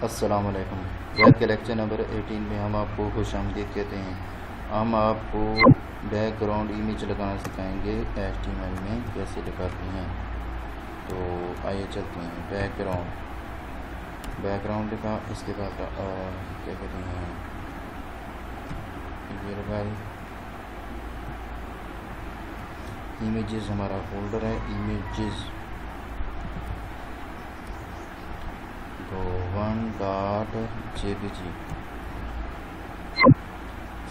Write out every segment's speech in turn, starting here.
अस्सलाम वालेकुम। गैप के लेक्चर नंबर 18 में हम आपको खुशामदीद कहते हैं। हम आपको बैकग्राउंड इमेज लगाना सिखाएंगे HTML में कैसे लगाते हैं। तो आइए चलते हैं। बैकग्राउंड लिखा, इसके बाद क्या कहते हैं, ये लगाई इमेजेस, हमारा फोल्डर है इमेजेस, तो 1.jpg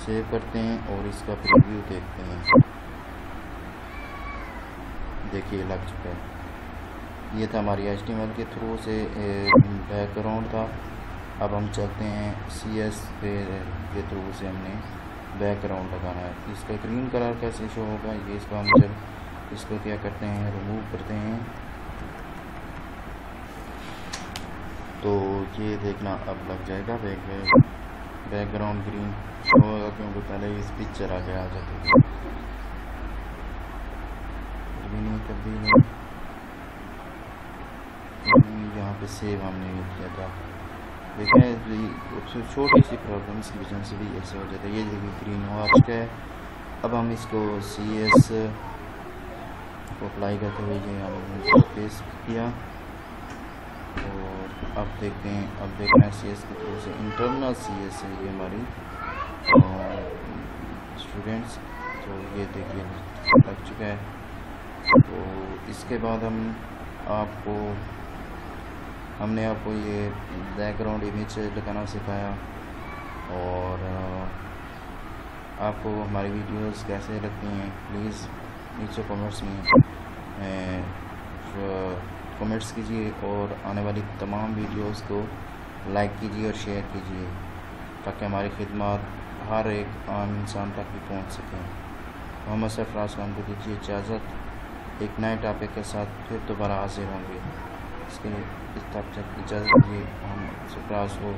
सेव करते हैं और इसका प्रीव्यू देखते हैं। देखिए लग चुका है। ये था हमारी HTML के थ्रू से बैकग्राउंड था। अब हम चलते हैं CS के थ्रू से हमने बैकग्राउंड लगाना है। इसका ग्रीन कलर कैसे शो होगा, ये इसको हम जब इसको क्या करते हैं, रिमूव करते हैं, तो ये देखना अब लग जाएगा। बैकग्राउंड ग्रीन शो होगा क्योंकि पहले इस पिक्चर आगे आ जाती थी। ग्रीन कभी यहाँ पे सेव हमने नहीं किया था। देखें छोटी सी प्रॉब्लम्स की वजह से भी ऐसे हो जाता है। ये देखिए ग्रीन हो चुका है। अब हम इसको CS को अप्लाई करते हुए ये हमने पेस्ट किया और अब देखते हैं। अब देखना है CS की थ्रू से इंटरनल CS है ये हमारी स्टूडेंट्स। तो ये देखिए लग चुका है। तो इसके बाद हमने आपको ये बैकग्राउंड इमेज लगाना सिखाया और आपको हमारी वीडियोस कैसे लगती हैं प्लीज़ नीचे कमेंट्स में कमेंट्स कीजिए और आने वाली तमाम वीडियोस को लाइक कीजिए और शेयर कीजिए ताकि हमारी खिदमत हर एक आम इंसान तक भी पहुंच सके। मोहम्मद सरफराज खान को दीजिए इजाज़त। एक नए टॉपिक के साथ फिर दोबारा हाजिर होंगे। इसके लिए तब तक इजाज़त दीजिए। हम सरफराज को